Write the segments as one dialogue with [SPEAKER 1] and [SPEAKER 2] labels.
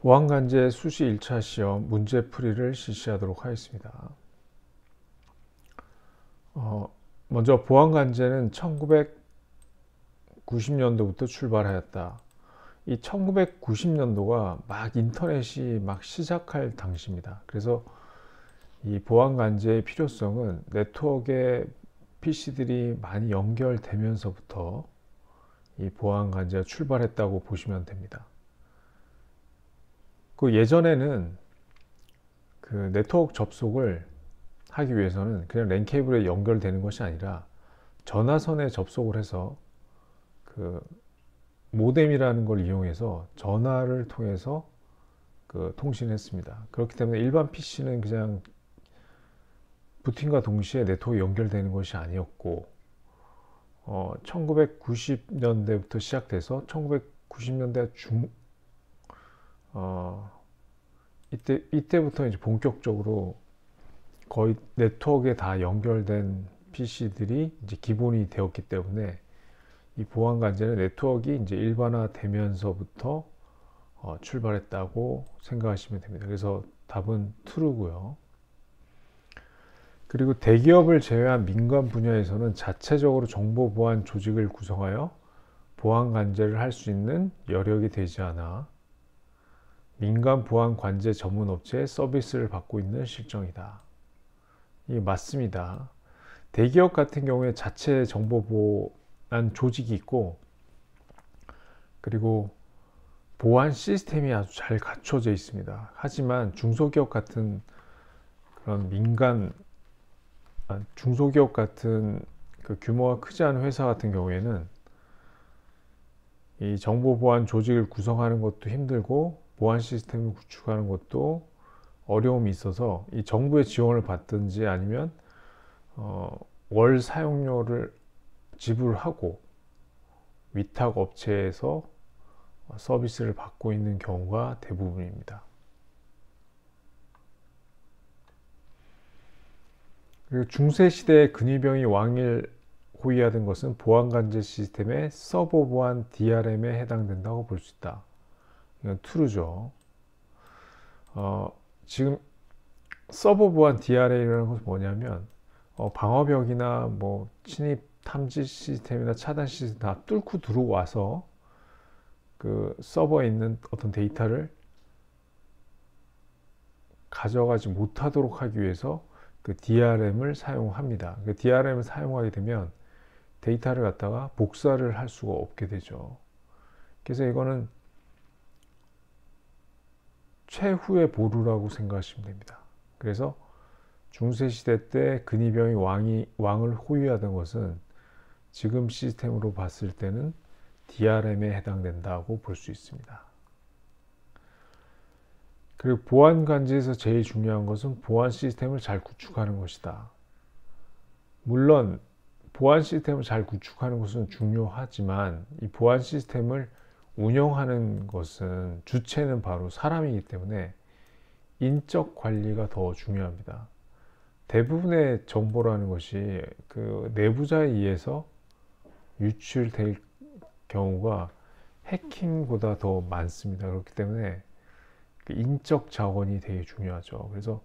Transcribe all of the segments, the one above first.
[SPEAKER 1] 보안관제 수시 1차 시험 문제풀이를 실시하도록 하겠습니다. 먼저 보안관제는 1990년도부터 출발하였다. 이 1990년도가 막 인터넷이 막 시작할 당시입니다. 그래서 이 보안관제의 필요성은 네트워크에 PC들이 많이 연결되면서부터 이 보안관제가 출발했다고 보시면 됩니다. 그 예전에는 그 네트워크 접속을 하기 위해서는 그냥 랜 케이블에 연결되는 것이 아니라 전화선에 접속을 해서 그 모뎀이라는 걸 이용해서 전화를 통해서 그 통신했습니다. 그렇기 때문에 일반 PC는 그냥 부팅과 동시에 네트워크 연결되는 것이 아니었고 1990년대부터 시작돼서 1990년대 이때부터 이제 본격적으로 거의 네트워크에 다 연결된 PC들이 이제 기본이 되었기 때문에 이 보안관제는 네트워크가 이제 일반화되면서부터 출발했다고 생각하시면 됩니다. 그래서 답은 true고요. 그리고 대기업을 제외한 민간 분야에서는 자체적으로 정보 보안 조직을 구성하여 보안 관제를 할 수 있는 여력이 되지 않아 민간 보안 관제 전문 업체의 서비스를 받고 있는 실정이다. 이게 맞습니다. 대기업 같은 경우에 자체 정보 보안 조직이 있고 그리고 보안 시스템이 아주 잘 갖춰져 있습니다. 하지만 중소기업 같은 그런 중소기업 같은 그 규모가 크지 않은 회사 같은 경우에는 이 정보 보안 조직을 구성하는 것도 힘들고 보안 시스템을 구축하는 것도 어려움이 있어서 이 정부의 지원을 받든지 아니면 월 사용료를 지불하고 위탁 업체에서 서비스를 받고 있는 경우가 대부분입니다. 그리고 중세시대에 근위병이 왕위를 호위하던 것은 보안관제 시스템의 서버 보안 DRM에 해당된다고 볼 수 있다. 이건 true죠. 지금 서버 보안 DRM이라는 것은 뭐냐면 방어벽이나 뭐 침입 탐지 시스템이나 차단 시스템 다 뚫고 들어와서 그 서버에 있는 어떤 데이터를 가져가지 못하도록 하기 위해서 그 DRM을 사용합니다. 그 DRM을 사용하게 되면 데이터를 갖다가 복사를 할 수가 없게 되죠. 그래서 이거는 최후의 보루라고 생각하시면 됩니다. 그래서 중세시대 때 근위병이 왕을 호위하던 것은 지금 시스템으로 봤을 때는 DRM에 해당된다고 볼 수 있습니다. 그리고 보안 관제에서 제일 중요한 것은 보안 시스템을 잘 구축하는 것이다. 물론 보안 시스템을 잘 구축하는 것은 중요하지만 이 보안 시스템을 운영하는 것은 주체는 바로 사람이기 때문에 인적 관리가 더 중요합니다. 대부분의 정보라는 것이 그 내부자에 의해서 유출될 경우가 해킹보다 더 많습니다. 그렇기 때문에 그 인적 자원이 되게 중요하죠. 그래서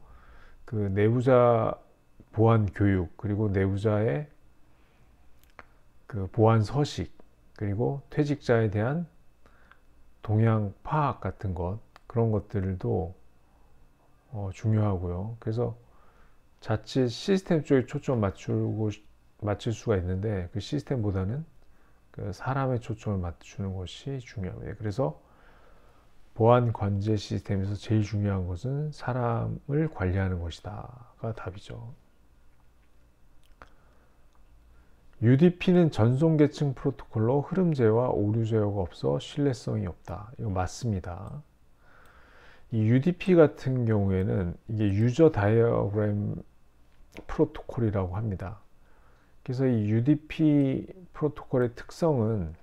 [SPEAKER 1] 그 내부자 보안 교육 그리고 내부자의 그 보안 서식 그리고 퇴직자에 대한 동향 파악 같은 것 그런 것들도 중요하고요. 그래서 자칫 시스템 쪽에 초점을 맞출 수가 있는데 그 시스템보다는 그 사람의 초점을 맞추는 것이 중요합니다. 그래서 보안 관제 시스템에서 제일 중요한 것은 사람을 관리하는 것이다가 답이죠. UDP는 전송 계층 프로토콜로 흐름 제어와 오류 제어가 없어 신뢰성이 없다. 이거 맞습니다. 이 UDP 같은 경우에는 이게 유저 다이어그램 프로토콜이라고 합니다. 그래서 이 UDP 프로토콜의 특성은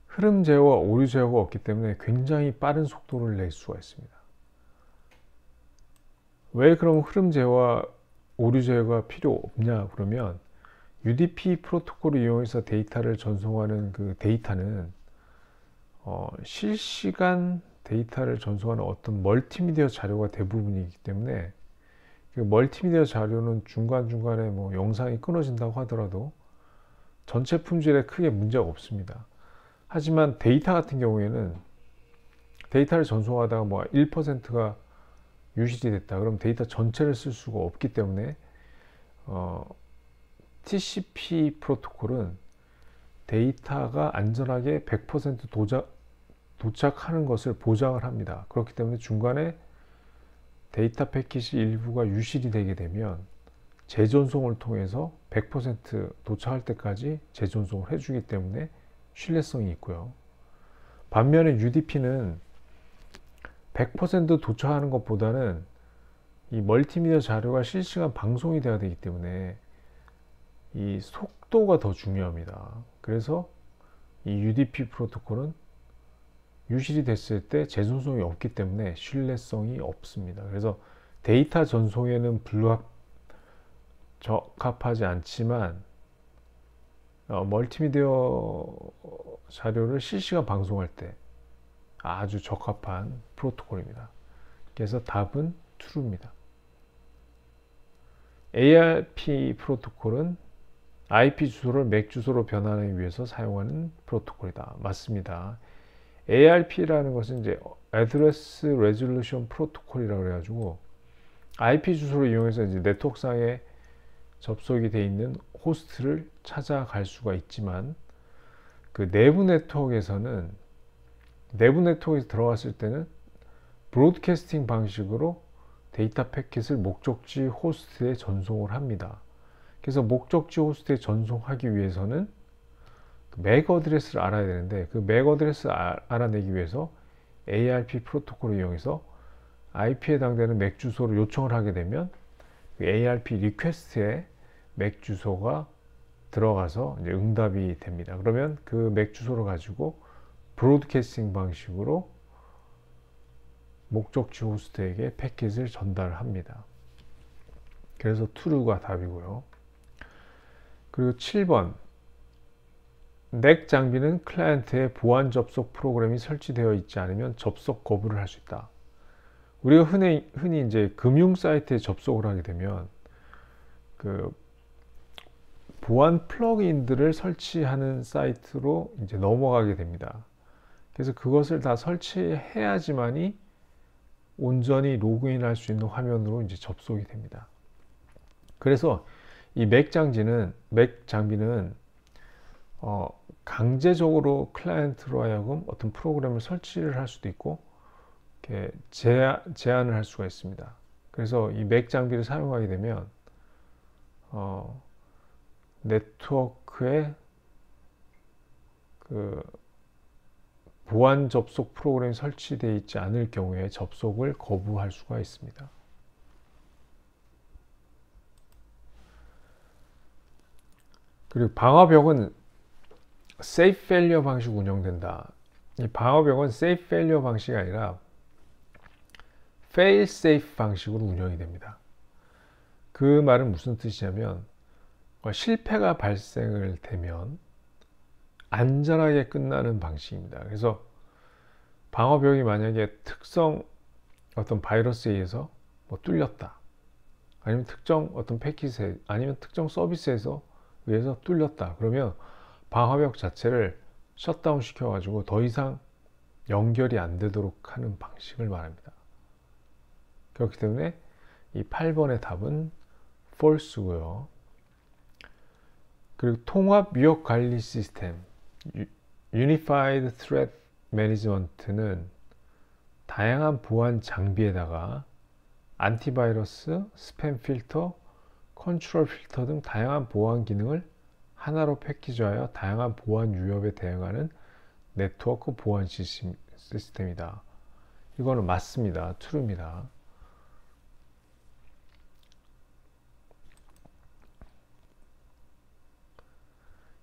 [SPEAKER 1] 흐름 제어와 오류 제어가 없기 때문에 굉장히 빠른 속도를 낼 수가 있습니다. 왜 그럼 흐름 제어와 오류 제어가 필요 없냐 그러면 UDP 프로토콜을 이용해서 데이터를 전송하는 그 데이터는 실시간 데이터를 전송하는 어떤 멀티미디어 자료가 대부분이기 때문에 그 멀티미디어 자료는 중간중간에 뭐 영상이 끊어진다고 하더라도 전체 품질에 크게 문제가 없습니다. 하지만 데이터 같은 경우에는 데이터를 전송하다가 뭐 1%가 유실이 됐다. 그럼 데이터 전체를 쓸 수가 없기 때문에 TCP 프로토콜은 데이터가 안전하게 100% 도착하는 것을 보장을 합니다. 그렇기 때문에 중간에 데이터 패킷이 일부가 유실이 되게 되면 재전송을 통해서 100% 도착할 때까지 재전송을 해주기 때문에 신뢰성이 있고요. 반면에 UDP는 100% 도착하는 것보다는 이 멀티미디어 자료가 실시간 방송이 돼야 되기 때문에 이 속도가 더 중요합니다. 그래서 이 UDP 프로토콜은 유실이 됐을 때 재전송이 없기 때문에 신뢰성이 없습니다. 그래서 데이터 전송에는 적합하지 않지만 멀티미디어 자료를 실시간 방송할 때 아주 적합한 프로토콜입니다. 그래서 답은 true입니다. ARP 프로토콜은 IP 주소를 MAC 주소로 변환하기 위해서 사용하는 프로토콜이다. 맞습니다. ARP라는 것은 이제 Address Resolution Protocol이라고 해가지고 IP 주소를 이용해서 이제 네트워크상에 접속이 되어 있는 호스트를 찾아갈 수가 있지만 그 내부 네트워크에서 들어갔을 때는 브로드캐스팅 방식으로 데이터 패킷을 목적지 호스트에 전송을 합니다. 그래서 목적지 호스트에 전송하기 위해서는 맥 어드레스를 알아야 되는데 그 맥 어드레스를 알아내기 위해서 ARP 프로토콜을 이용해서 IP에 해당되는 맥 주소를 요청을 하게 되면 ARP 리퀘스트에 맥 주소가 들어가서 이제 응답이 됩니다. 그러면 그 맥 주소를 가지고 브로드캐스팅 방식으로 목적지 호스트에게 패킷을 전달합니다. 그래서 true가 답이고요. 그리고 7번 NAC 장비는 클라이언트의 보안 접속 프로그램이 설치되어 있지 않으면 접속 거부를 할 수 있다. 우리가 흔히 이제 금융 사이트에 접속을 하게 되면 그 보안 플러그인들을 설치하는 사이트로 이제 넘어가게 됩니다. 그래서 그것을 다 설치해야지만이 온전히 로그인할 수 있는 화면으로 이제 접속이 됩니다. 그래서 이 맥 장비는 강제적으로 클라이언트로 하여금 어떤 프로그램을 설치를 할 수도 있고 이렇게 제한을 할 수가 있습니다. 그래서 이 맥 장비를 사용하게 되면 네트워크에 그 보안 접속 프로그램이 설치되어 있지 않을 경우에 접속을 거부할 수가 있습니다. 그리고 방화벽은 safe failure 방식 운영된다. 이 방화벽은 safe failure 방식이 아니라 fail safe 방식으로 운영이 됩니다. 그 말은 무슨 뜻이냐면 실패가 발생을 되면 안전하게 끝나는 방식입니다. 그래서 방화벽이 만약에 특성 어떤 바이러스에 의해서 뭐 뚫렸다, 아니면 특정 어떤 패킷에, 아니면 특정 서비스에서 의해서 뚫렸다, 그러면 방화벽 자체를 셧다운 시켜가지고 더 이상 연결이 안 되도록 하는 방식을 말합니다. 그렇기 때문에 이 8번의 답은 false고요. 그리고 통합 위협 관리 시스템 Unified Threat Management는 다양한 보안 장비에다가 안티바이러스, 스팸 필터, 컨트롤 필터 등 다양한 보안 기능을 하나로 패키지하여 다양한 보안 위협에 대응하는 네트워크 보안 시스템이다. 이거는 맞습니다. true입니다.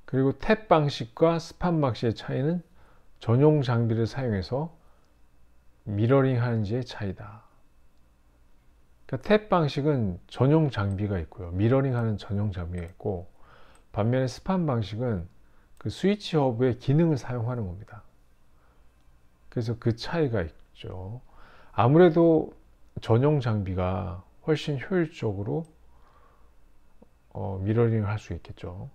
[SPEAKER 1] 그리고 탭 방식과 스팸 방식의 차이는 전용 장비를 사용해서 미러링 하는지의 차이다. 그러니까 탭 방식은 전용 장비가 있고요. 미러링 하는 전용 장비가 있고, 반면에 스팸 방식은 그 스위치 허브의 기능을 사용하는 겁니다. 그래서 그 차이가 있죠. 아무래도 전용 장비가 훨씬 효율적으로 미러링을 할 수 있겠죠.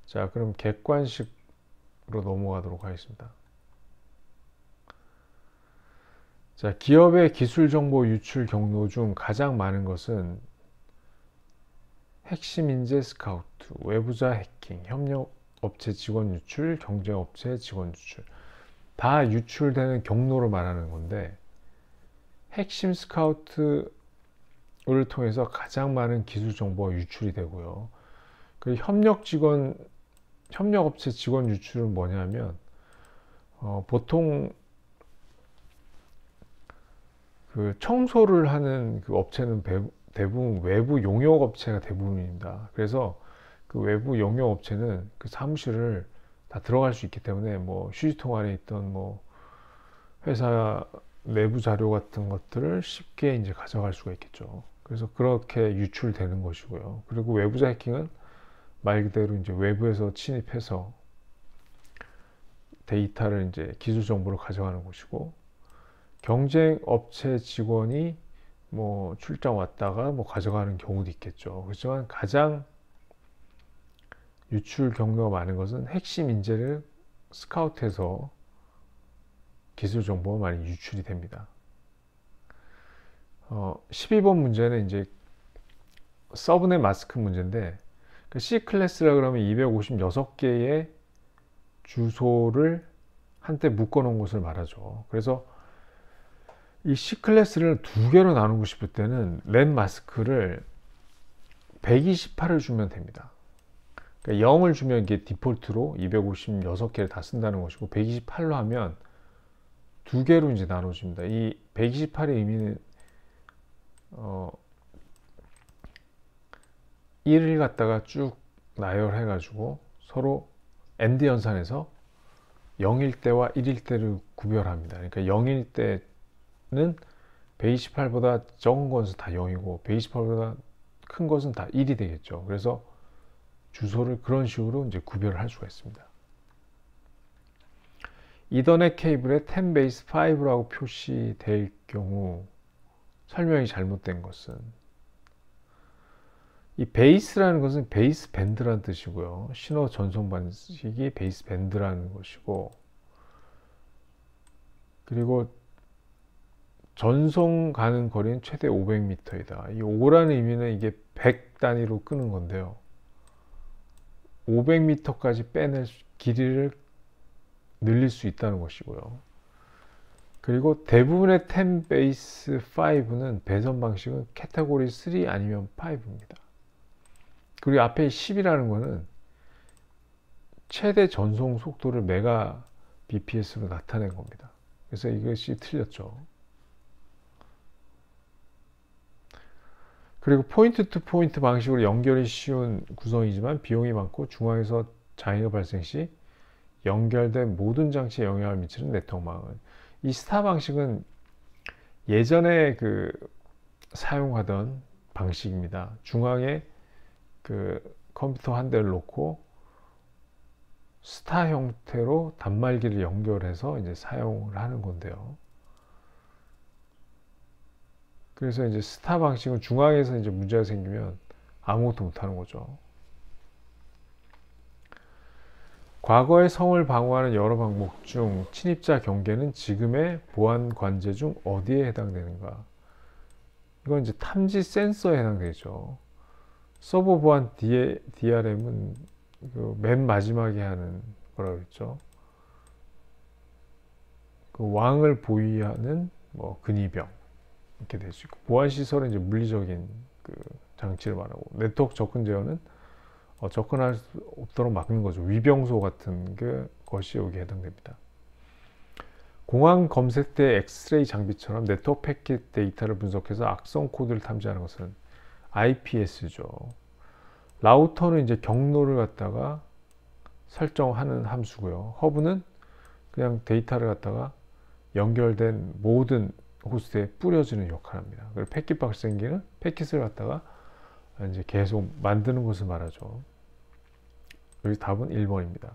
[SPEAKER 1] 자, 그럼 객관식으로 넘어가도록 하겠습니다. 자, 기업의 기술 정보 유출 경로 중 가장 많은 것은 핵심 인재 스카우트, 외부자 해킹, 협력업체 직원 유출, 경쟁업체 직원 유출. 다 유출되는 경로를 말하는 건데, 핵심 스카우트를 통해서 가장 많은 기술 정보가 유출이 되고요. 그리고 협력업체 직원 유출은 뭐냐면, 보통 그 청소를 하는 그 업체는 대부분 외부 용역 업체가 대부분입니다. 그래서 그 외부 용역 업체는 그 사무실을 다 들어갈 수 있기 때문에 뭐 휴지통 안에 있던 뭐 회사 내부 자료 같은 것들을 쉽게 이제 가져갈 수가 있겠죠. 그래서 그렇게 유출되는 것이고요. 그리고 외부자 해킹은 말 그대로 이제 외부에서 침입해서 데이터를 이제 기술 정보를 가져가는 것이고, 경쟁 업체 직원이 뭐 출장 왔다가 뭐 가져가는 경우도 있겠죠. 그렇지만 가장 유출 경로가 많은 것은 핵심 인재를 스카우트해서 기술 정보가 많이 유출이 됩니다. 12번 문제는 이제 서브넷 마스크 문제인데, 그 C 클래스라 그러면 256개의 주소를 한때 묶어 놓은 것을 말하죠. 그래서 이 C 클래스를 두 개로 나누고 싶을 때는 랜 마스크를 128을 주면 됩니다. 그러니까 0을 주면 이게 디폴트로 256개를 다 쓴다는 것이고, 128로 하면 두 개로 이제 나눠집니다. 이 128의 의미는 1을 갖다가 쭉 나열해 가지고 서로 엔드 연산에서 0일 때와 1일 때를 구별합니다. 그러니까 0일 때는 128보다 적은 것은 다 0이고 128보다 큰 것은 다 1이 되겠죠. 그래서 주소를 그런 식으로 이제 구별을 할 수가 있습니다. 이더넷 케이블에 10 베이스 5라고 표시될 경우 설명이 잘못된 것은, 이 베이스라는 것은 베이스 밴드라는 뜻이고요. 신호 전송 방식이 베이스 밴드라는 것이고, 그리고 전송 가는 거리는 최대 500m이다. 이 5라는 의미는 이게 100 단위로 끄는 건데요. 500m까지 빼낼 길이를 늘릴 수 있다는 것이고요. 그리고 대부분의 10 베이스 5는 배선 방식은 카테고리 3 아니면 5입니다. 그리고 앞에 10이라는 거는 최대 전송 속도를 메가 bps로 나타낸 겁니다. 그래서 이것이 틀렸죠. 그리고 포인트 투 포인트 방식으로 연결이 쉬운 구성이지만 비용이 많고 중앙에서 장애가 발생 시 연결된 모든 장치에 영향을 미치는 네트워크망은, 이 스타 방식은 예전에 그 사용하던 방식입니다. 중앙에 그 컴퓨터 한 대를 놓고 스타 형태로 단말기를 연결해서 이제 사용을 하는 건데요. 그래서 이제 스타 방식은 중앙에서 이제 문제가 생기면 아무것도 못하는 거죠. 과거의 성을 방어하는 여러 방법 중 침입자 경계는 지금의 보안 관제 중 어디에 해당되는가? 이건 이제 탐지 센서에 해당되죠. 서버 보안 DRM은 그 맨 마지막에 하는 거라고 그랬죠. 그 왕을 보위하는 뭐 근위병 이렇게 될 수 있고, 보안 시설은 이제 물리적인 그 장치를 말하고, 네트워크 접근 제어는 접근할 수 없도록 막는 거죠. 위병소 같은 것이 여기에 해당됩니다. 공항 검색대 엑스레이 장비처럼 네트워크 패킷 데이터를 분석해서 악성 코드를 탐지하는 것은 IPS죠. 라우터는 이제 경로를 갖다가 설정하는 함수고요. 허브는 그냥 데이터를 갖다가 연결된 모든 호스트에 뿌려지는 역할을 합니다. 그리고 패킷 발생기는 패킷을 갖다가 이제 계속 만드는 것을 말하죠. 여기 답은 1번입니다.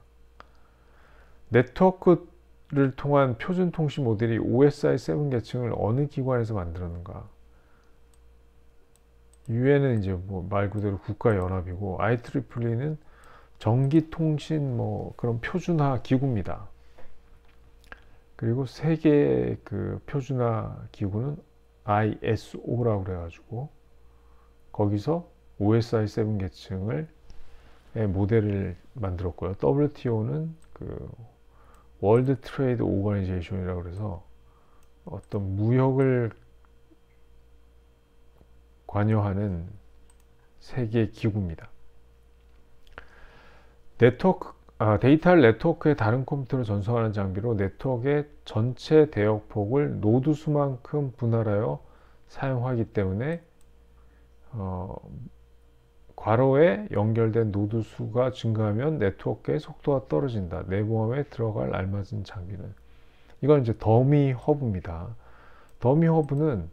[SPEAKER 1] 네트워크 통한 표준 통신 모델이 OSI7 계층을 어느 기관에서 만들었는가? 유엔은 이제 뭐 말 그대로 국가연합이고 IEEE는 전기통신 뭐 그런 표준화 기구입니다. 그리고 세계 그 표준화 기구는 ISO라고 그래가지고 거기서 OSI7 계층을 모델을 만들었고요. WTO는 그 월드 트레이드 오거니제이션이라고 그래서 어떤 무역을 관여하는 세계 기구입니다. 데이터를 네트워크의 다른 컴퓨터로 전송하는 장비로 네트워크의 전체 대역폭을 노드 수만큼 분할하여 사용하기 때문에 괄호에 연결된 노드 수가 증가하면 네트워크의 속도가 떨어진다. 내부함에 들어갈 알맞은 장비는. 이건 이제 더미 허브입니다. 더미 허브는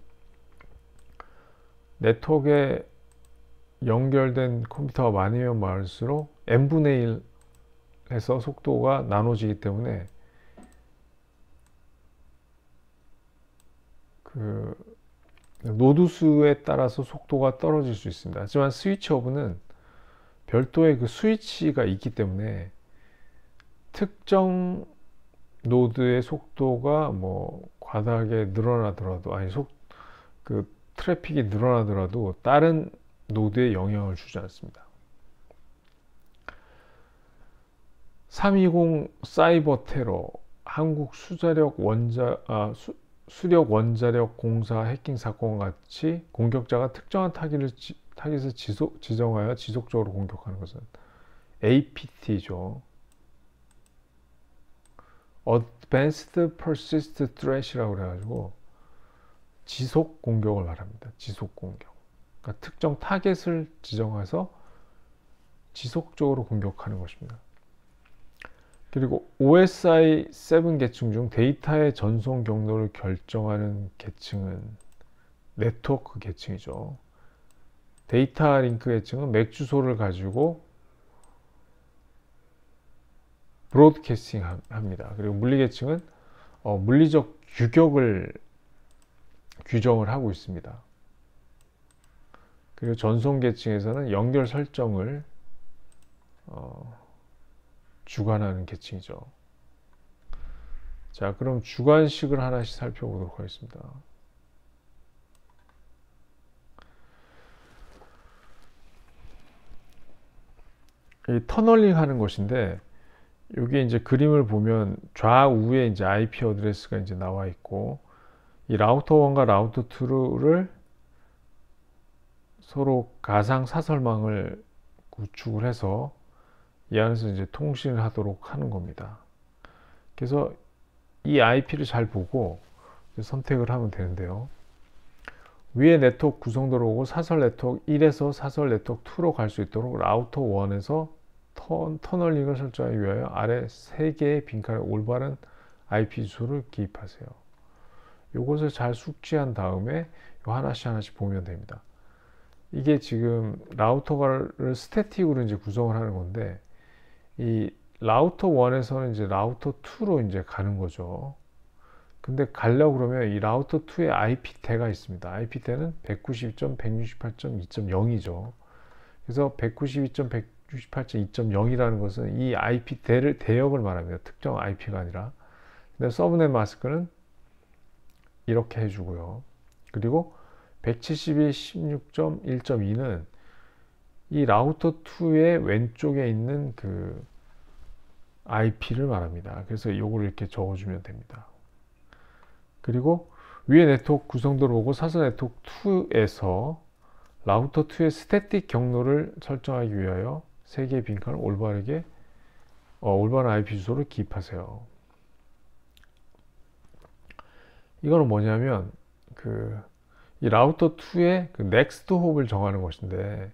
[SPEAKER 1] 네트워크에 연결된 컴퓨터가 많으면 많을수록 n분의 1 해서 속도가 나눠지기 때문에 그 노드 수에 따라서 속도가 떨어질 수 있습니다. 하지만 스위치 허브는 별도의 그 스위치가 있기 때문에 특정 노드의 속도가 뭐 과다하게 늘어나더라도 그 트래픽이 늘어나더라도 다른 노드에 영향을 주지 않습니다. 320 사이버 테러, 한국 수력 원자력 공사 해킹 사건과 같이 공격자가 특정한 타깃을 지정하여 지속적으로 공격하는 것은 APT죠. Advanced Persistent Threat이라고 그래가지고 지속 공격을 말합니다. 지속 공격. 그러니까 특정 타겟을 지정해서 지속적으로 공격하는 것입니다. 그리고 OSI7 계층 중 데이터의 전송 경로를 결정하는 계층은 네트워크 계층이죠. 데이터 링크 계층은 맥 주소를 가지고 브로드캐스팅 합니다. 그리고 물리 계층은 물리적 규격을 규정을 하고 있습니다. 그리고 전송 계층에서는 연결 설정을 주관하는 계층이죠. 자, 그럼 주관식을 하나씩 살펴보도록 하겠습니다. 이 터널링 하는 것인데, 여기 이제 그림을 보면 좌우에 이제 IP 어드레스가 이제 나와 있고, 이 라우터 1과 라우터 2를 서로 가상 사설망을 구축을 해서 이 안에서 이제 통신을 하도록 하는 겁니다. 그래서 이 IP를 잘 보고 선택을 하면 되는데요. 위에 네트워크 구성도로 오고 사설 네트워크 1에서 사설 네트워크 2로 갈 수 있도록 라우터 1에서 터널링을 설정하기 위하여 아래 3개의 빈칸에 올바른 IP 주소를 기입하세요. 이것을 잘 숙지한 다음에 하나씩 보면 됩니다. 이게 지금 라우터를 스태틱으로 이제 구성을 하는 건데, 이 라우터 1에서는 이제 라우터 2로 이제 가는 거죠. 근데 가려고 그러면 이 라우터 2에 IP대가 있습니다. IP대는 192.168.2.0이죠. 그래서 192.168.2.0이라는 것은 이 IP대를 대역을 말합니다. 특정 IP가 아니라. 근데 서브넷 마스크는 이렇게 해주고요. 그리고 172.16.1.2는 이 라우터 2의 왼쪽에 있는 그 IP를 말합니다. 그래서 이걸 이렇게 적어주면 됩니다. 그리고 위에 네트워크 구성도를 보고 사설 네트워크 2에서 라우터 2의 스태틱 경로를 설정하기 위하여 3개의 빈칸을 올바른 IP 주소를 기입하세요. 이거는 뭐냐면 이 라우터 2의 그 넥스트 홉을 정하는 것인데,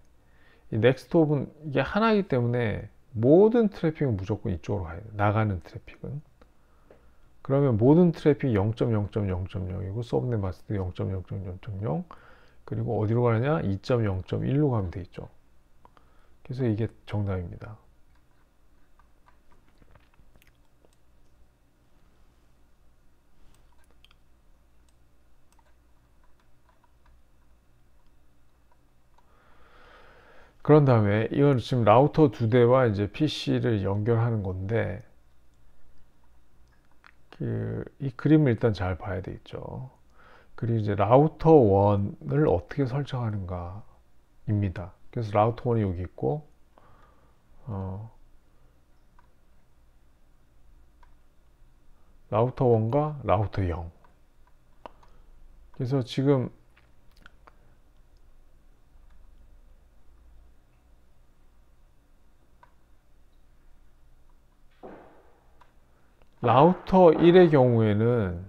[SPEAKER 1] 이 넥스트 홉은 이게 하나이기 때문에 모든 트래픽은 무조건 이쪽으로 가야 돼요. 나가는 트래픽은. 그러면 모든 트래픽이 0.0.0.0이고 서브넷 마스크 0.0.0.0, 그리고 어디로 가느냐? 2.0.1로 가면 되겠죠. 그래서 이게 정답입니다. 그런 다음에 이건 지금 라우터 두 대와 이제 PC를 연결하는 건데 이 그림을 일단 잘 봐야 되겠죠. 그리고 이제 라우터 1을 어떻게 설정하는가 입니다. 그래서 라우터 1이 여기 있고 라우터 1과 라우터 0. 그래서 지금 라우터 1의 경우에는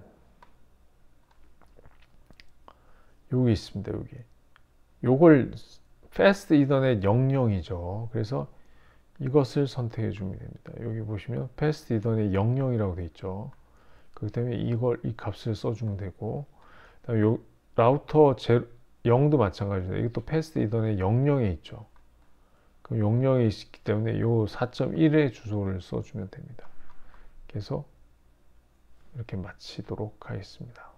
[SPEAKER 1] 여기 있습니다. 여기. 요걸 패스트 이더넷 00이죠. 그래서 이것을 선택해 주면 됩니다. 여기 보시면 패스트 이더넷 00이라고 되어 있죠. 그렇기 때문에 이 값을 써주면 되고, 그다음에 요 라우터 0도 마찬가지입니다. 이것도 패스트 이더넷 00에 있죠. 그럼 00에 있기 때문에 요 4.1의 주소를 써주면 됩니다. 그래서 이렇게 마치도록 하겠습니다.